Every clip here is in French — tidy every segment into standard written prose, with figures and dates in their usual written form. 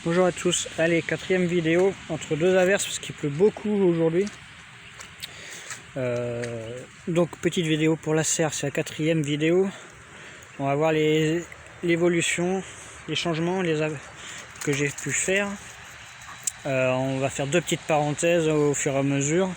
Bonjour à tous, allez, quatrième vidéo entre deux averses parce qu'il pleut beaucoup aujourd'hui. Donc petite vidéo pour la serre, c'est la quatrième vidéo. On va voir l'évolution, les changements que j'ai pu faire. On va faire deux petites parenthèses au fur et à mesure.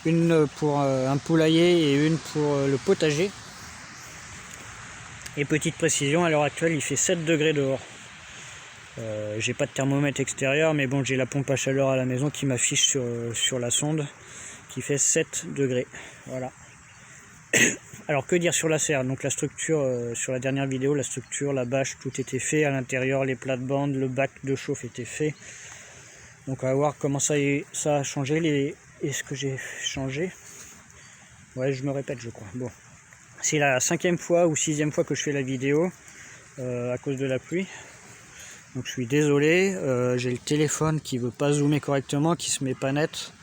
Une pour un poulailler et une pour le potager. Et petite précision, à l'heure actuelle il fait 7 degrés dehors. J'ai pas de thermomètre extérieur, mais bon, j'ai la pompe à chaleur à la maison qui m'affiche sur la sonde qui fait 7 degrés. Voilà. Alors que dire sur la serre? Donc la structure, sur la dernière vidéo, la structure, la bâche, tout était fait. À l'intérieur, les plates-bandes, le bac de chauffe était fait. Donc on va voir comment ça a changé, et ce que j'ai changé. Ouais, je me répète, je crois. Bon, c'est la 5e fois ou 6e fois que je fais la vidéo à cause de la pluie. Donc je suis désolé, j'ai le téléphone qui veut pas zoomer correctement, qui se met pas net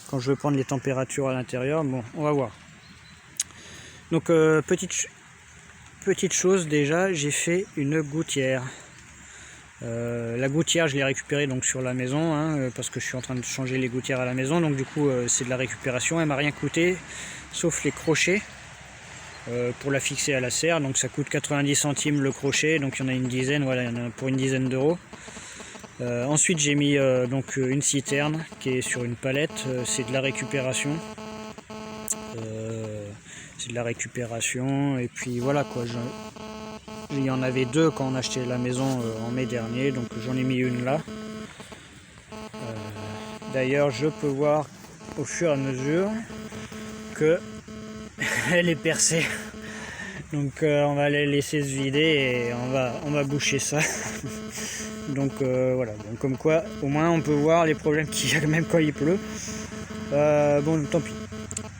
quand je veux prendre les températures à l'intérieur. Bon, on va voir. Donc petite chose déjà, j'ai fait une gouttière. La gouttière, je l'ai récupérée donc sur la maison, hein, parce que je suis en train de changer les gouttières à la maison. Donc du coup, c'est de la récupération. Elle m'a rien coûté, sauf les crochets. Pour la fixer à la serre, donc ça coûte 90 centimes le crochet, donc il y en a une dizaine, voilà, il y en a pour une dizaine d'euros. Ensuite j'ai mis donc une citerne qui est sur une palette, c'est de la récupération. C'est de la récupération, et puis voilà quoi, il y en avait deux quand on achetait la maison en mai dernier, donc j'en ai mis une là. D'ailleurs je peux voir au fur et à mesure que elle est percée, donc on va la laisser se vider et on va boucher ça. Donc voilà, bon, comme quoi au moins on peut voir les problèmes qu'il y a même quand il pleut. Bon, tant pis.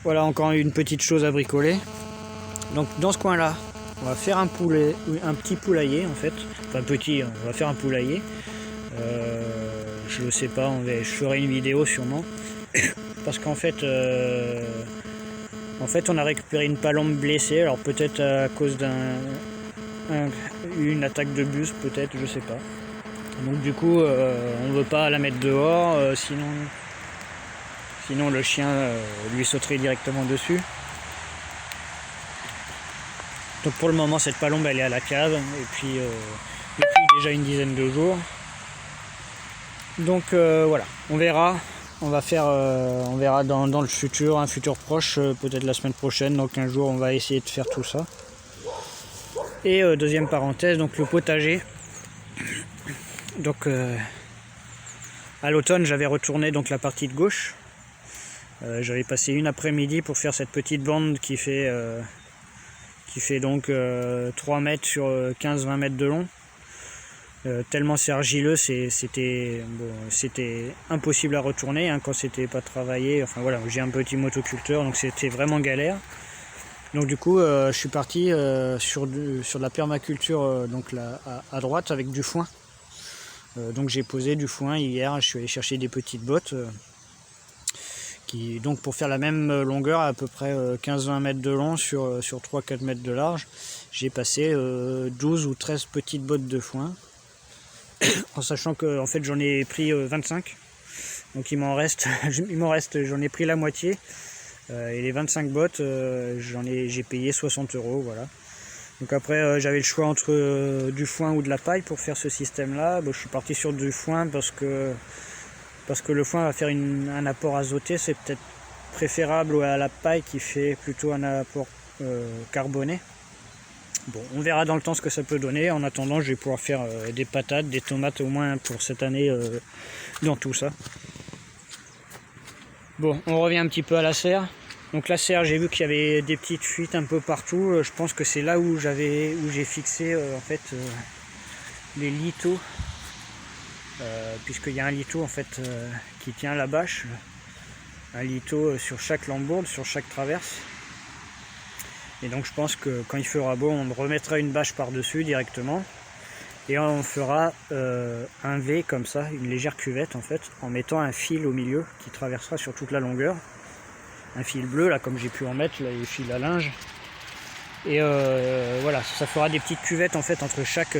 Voilà, encore une petite chose à bricoler. Donc dans ce coin là, on va faire un petit poulailler en fait, enfin petit, on va faire un poulailler. Je sais pas, je ferai une vidéo sûrement, parce qu'en fait on a récupéré une palombe blessée, alors peut-être à cause d'une attaque de bus, peut-être, je sais pas. Donc du coup, on veut pas la mettre dehors, sinon le chien lui sauterait directement dessus. Donc pour le moment, cette palombe elle est à la cave, et puis depuis déjà une dizaine de jours. Donc voilà, on verra. On verra dans le futur, un futur proche, peut-être la semaine prochaine, donc un jour on va essayer de faire tout ça. Et deuxième parenthèse, donc le potager. Donc à l'automne j'avais retourné donc la partie de gauche. J'avais passé une après-midi pour faire cette petite bande qui fait donc 3 mètres sur 15-20 mètres de long. Tellement c'est argileux, c'était impossible à retourner hein, quand c'était pas travaillé. Enfin voilà, j'ai un petit motoculteur, donc c'était vraiment galère. Donc du coup je suis parti sur de la permaculture donc là, à droite avec du foin. Donc j'ai posé du foin hier, je suis allé chercher des petites bottes donc pour faire la même longueur, à peu près 15-20 mètres de long sur 3-4 mètres de large, j'ai passé 12 ou 13 petites bottes de foin. En sachant que en fait j'en ai pris 25, donc j'en ai pris la moitié, et les 25 bottes j'ai payé 60 €, voilà. Donc après j'avais le choix entre du foin ou de la paille pour faire ce système là. Bon, je suis parti sur du foin parce que le foin va faire un apport azoté, c'est peut-être préférable à la paille qui fait plutôt un apport carboné. Bon, on verra dans le temps ce que ça peut donner. En attendant, je vais pouvoir faire des patates, des tomates au moins pour cette année dans tout ça. Bon, on revient un petit peu à la serre. Donc la serre, j'ai vu qu'il y avait des petites fuites un peu partout. Je pense que c'est là où j'ai fixé en fait les lithos, puisqu'il y a un litho en fait qui tient la bâche, un litho sur chaque lambourde, sur chaque traverse. Et donc je pense que quand il fera beau, on remettra une bâche par-dessus directement. Et on fera un V comme ça, une légère cuvette en fait, en mettant un fil au milieu qui traversera sur toute la longueur. Un fil bleu, là comme j'ai pu en mettre, là, les fils à linge. Et voilà, ça fera des petites cuvettes en fait entre chaque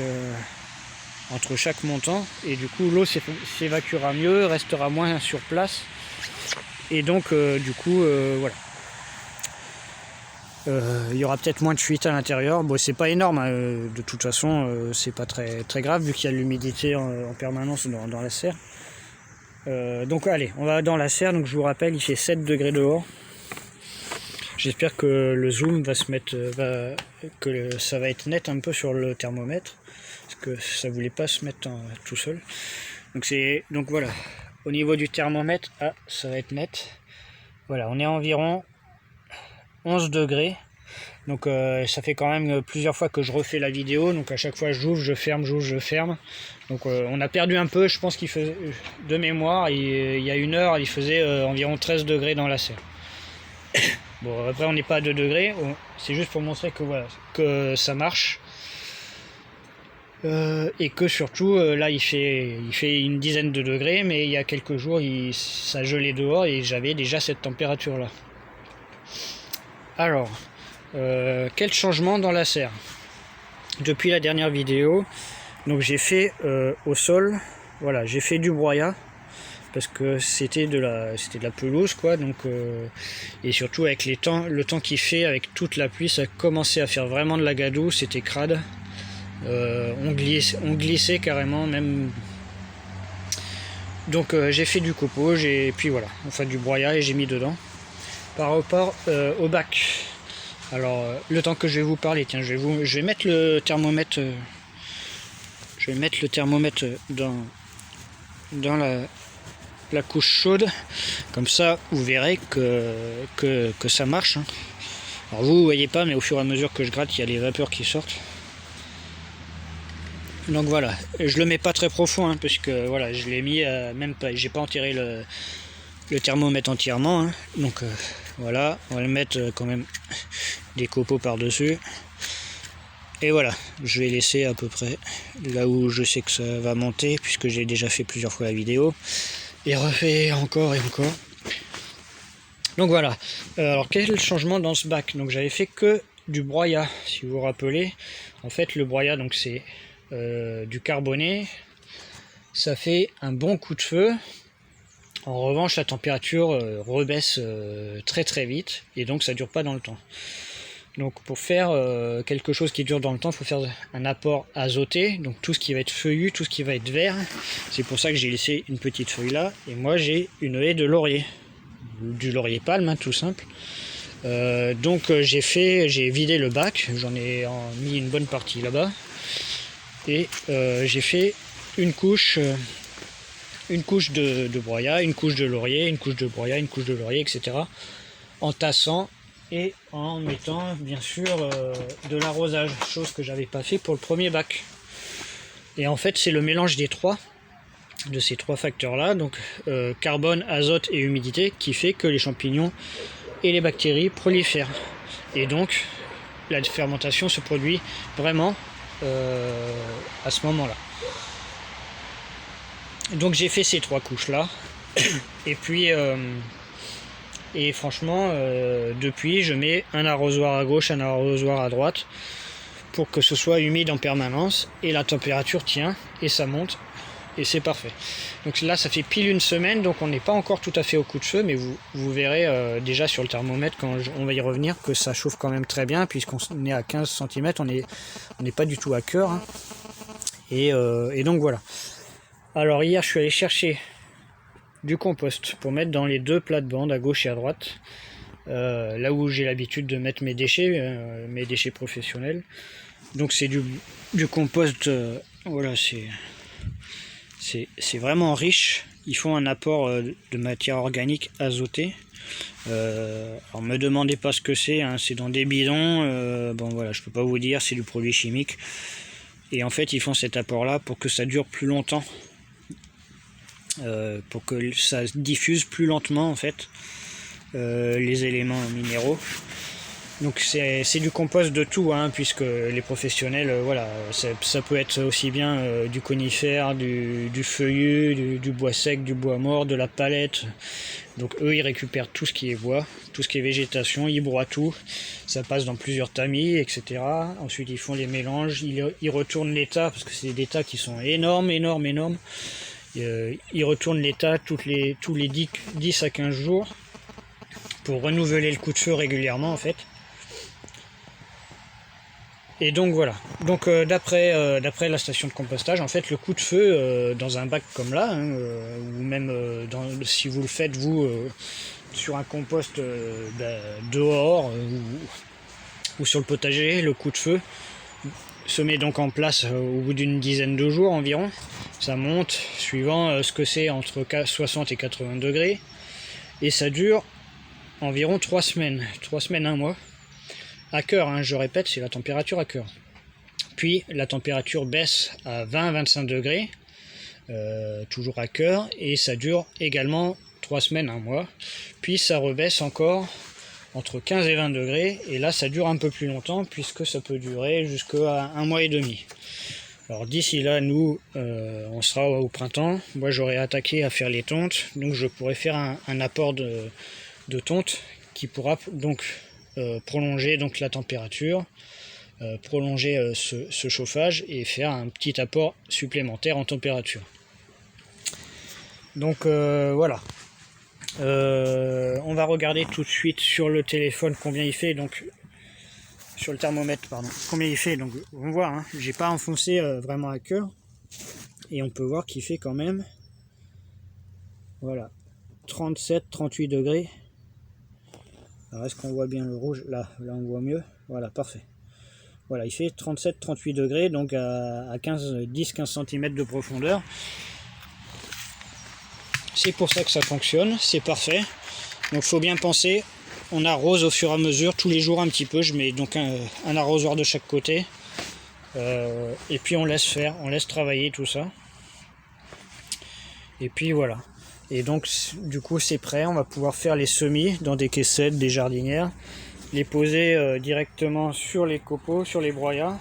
entre chaque montant, et du coup l'eau s'évacuera mieux, restera moins sur place, et donc du coup voilà. Il y aura peut-être moins de fuite à l'intérieur. Bon, c'est pas énorme, hein. De toute façon, c'est pas très grave vu qu'il y a l'humidité en permanence dans la serre. Donc allez, on va dans la serre. Donc je vous rappelle, il fait 7 degrés dehors. J'espère que le zoom va se mettre, ça va être net un peu sur le thermomètre, parce que ça voulait pas se mettre tout seul. Donc voilà, au niveau du thermomètre, ça va être net. Voilà, on est à environ 11 degrés. Donc ça fait quand même plusieurs fois que je refais la vidéo, donc à chaque fois j'ouvre, je ferme, j'ouvre, je ferme. Donc on a perdu un peu, je pense qu'il faisait, de mémoire, il y a 1 heure, il faisait environ 13 degrés dans la serre. Bon, après on n'est pas à 2 degrés, c'est juste pour montrer que voilà, que ça marche. Et que surtout là il fait une dizaine de degrés, mais il y a quelques jours ça gelait dehors et j'avais déjà cette température là. Alors quel changement dans la serre depuis la dernière vidéo. Donc j'ai fait au sol, voilà, j'ai fait du broyat parce que c'était de la pelouse quoi, donc et surtout avec le temps qu'il fait avec toute la pluie, ça commençait à faire vraiment de la gadoue, c'était crade. On glissait carrément même. Donc j'ai fait du copeaux, et puis voilà, enfin du broyat, et j'ai mis dedans. Par rapport au bac, alors le temps que je vais vous parler, tiens, je vais mettre le thermomètre, dans la couche chaude, comme ça vous verrez que ça marche, hein. Alors vous voyez pas, mais au fur et à mesure que je gratte, il y a les vapeurs qui sortent. Donc voilà, je le mets pas très profond, hein, parce que voilà, je l'ai mis même pas, j'ai pas enterré le thermomètre entièrement, hein. Donc voilà, on va le mettre quand même des copeaux par dessus, et voilà, je vais laisser à peu près là où je sais que ça va monter, puisque j'ai déjà fait plusieurs fois la vidéo et refait encore et encore. Donc voilà, alors quel est le changement dans ce bac? Donc j'avais fait que du broyat, si vous vous rappelez. En fait le broyat, donc c'est du carboné, ça fait un bon coup de feu. En revanche la température rebaisse très vite, et donc ça dure pas dans le temps. Donc pour faire quelque chose qui dure dans le temps, il faut faire un apport azoté, donc tout ce qui va être feuillu, tout ce qui va être vert. C'est pour ça que j'ai laissé une petite feuille là, et moi j'ai une haie de laurier, du laurier palme, hein, tout simple. Donc j'ai vidé le bac, j'en ai mis une bonne partie là-bas, et j'ai fait une couche de broyat, une couche de laurier, une couche de broyat, une couche de laurier, etc. en tassant et en mettant bien sûr de l'arrosage, chose que j'avais pas fait pour le premier bac. Et en fait c'est le mélange de ces trois facteurs là, donc carbone, azote et humidité, qui fait que les champignons et les bactéries prolifèrent, et donc la fermentation se produit vraiment à ce moment là. Donc j'ai fait ces 3 couches là et puis et franchement depuis je mets un arrosoir à gauche, un arrosoir à droite, pour que ce soit humide en permanence, et la température tient et ça monte, et c'est parfait. Donc là ça fait pile 1 semaine, donc on n'est pas encore tout à fait au coup de feu, mais vous verrez déjà sur le thermomètre quand on va y revenir que ça chauffe quand même très bien, puisqu'on est à 15 cm, on n'est pas du tout à cœur, hein. Et donc voilà. Alors hier je suis allé chercher du compost pour mettre dans les 2 plates-bandes à gauche et à droite, là où j'ai l'habitude de mettre mes déchets professionnels. Donc c'est du compost, voilà, c'est vraiment riche. Ils font un apport de matière organique azotée. Alors me demandez pas ce que c'est, hein, c'est dans des bidons, bon voilà, je peux pas vous dire, c'est du produit chimique. Et en fait ils font cet apport là pour que ça dure plus longtemps, pour que ça diffuse plus lentement en fait les éléments minéraux. Donc c'est du compost de tout, hein, puisque les professionnels, voilà, ça peut être aussi bien du conifère, du feuillu, du bois sec, du bois mort, de la palette. Donc eux, ils récupèrent tout ce qui est bois, tout ce qui est végétation, ils broient tout, ça passe dans plusieurs tamis, etc. Ensuite, ils font les mélanges, ils retournent l'état, parce que c'est des tas qui sont énormes. Ils retournent l'état tous les 10 à 15 jours pour renouveler le coup de feu régulièrement, en fait. Et donc voilà, donc d'après la station de compostage, en fait le coup de feu dans un bac comme là, hein, ou même si vous le faites vous sur un compost dehors ou sur le potager, le coup de feu se met donc en place au bout d'une dizaine de jours environ. Ça monte suivant ce que c'est entre 60 et 80 degrés et ça dure environ 3 semaines, 1 mois. À cœur, hein, je répète, c'est la température à cœur. Puis la température baisse à 20-25 degrés, toujours à cœur, et ça dure également 3 semaines, 1 mois. Puis ça rebaisse encore entre 15 et 20 degrés, et là ça dure un peu plus longtemps, puisque ça peut durer jusqu'à 1 mois et demi. Alors d'ici là, nous, on sera au printemps. Moi j'aurai attaqué à faire les tontes, donc je pourrai faire un apport de tonte qui pourra donc prolonger donc la température, prolonger ce chauffage et faire un petit apport supplémentaire en température. Donc voilà. On va regarder tout de suite sur le téléphone combien il fait, donc sur le thermomètre, pardon, combien il fait. Donc on voit, hein, j'ai pas enfoncé vraiment à cœur et on peut voir qu'il fait quand même, voilà, 37-38 degrés. Alors est-ce qu'on voit bien le rouge? Là on voit mieux. Voilà, parfait. Voilà, il fait 37-38 degrés, donc à 10-15 cm de profondeur. C'est pour ça que ça fonctionne, c'est parfait. Donc il faut bien penser, on arrose au fur et à mesure, tous les jours un petit peu. Je mets donc un arrosoir de chaque côté. Et puis on laisse faire, on laisse travailler tout ça. Et puis voilà. Et donc du coup c'est prêt, on va pouvoir faire les semis dans des caissettes, des jardinières, les poser directement sur les copeaux, sur les broyats.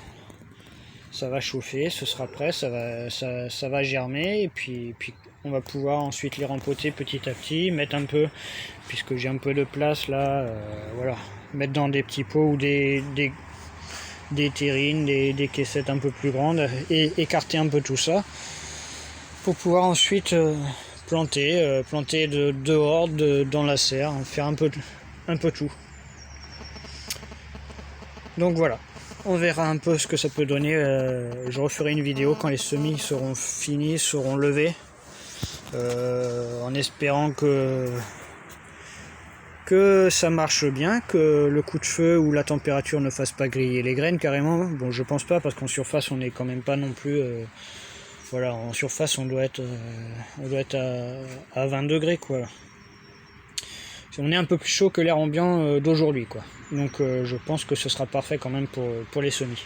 Ça va chauffer, ce sera prêt, ça va germer, et puis on va pouvoir ensuite les rempoter petit à petit, mettre un peu, puisque j'ai un peu de place là, voilà, mettre dans des petits pots ou des terrines, des caissettes un peu plus grandes, et écarter un peu tout ça, pour pouvoir ensuite planter dehors, dans la serre, faire un peu tout. Donc voilà, on verra un peu ce que ça peut donner. Je referai une vidéo quand les semis seront finis, seront levés, en espérant que ça marche bien, que le coup de feu ou la température ne fasse pas griller les graines carrément. Bon, je pense pas, parce qu'en surface on n'est quand même pas non plus... voilà, en surface on doit être à 20 degrés quoi. On est un peu plus chaud que l'air ambiant d'aujourd'hui quoi. Donc je pense que ce sera parfait quand même pour les semis.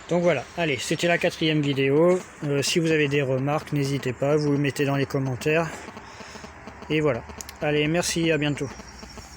Donc voilà, allez, c'était la 4e vidéo. Si vous avez des remarques, n'hésitez pas, vous le mettez dans les commentaires. Et voilà. Allez, merci, à bientôt.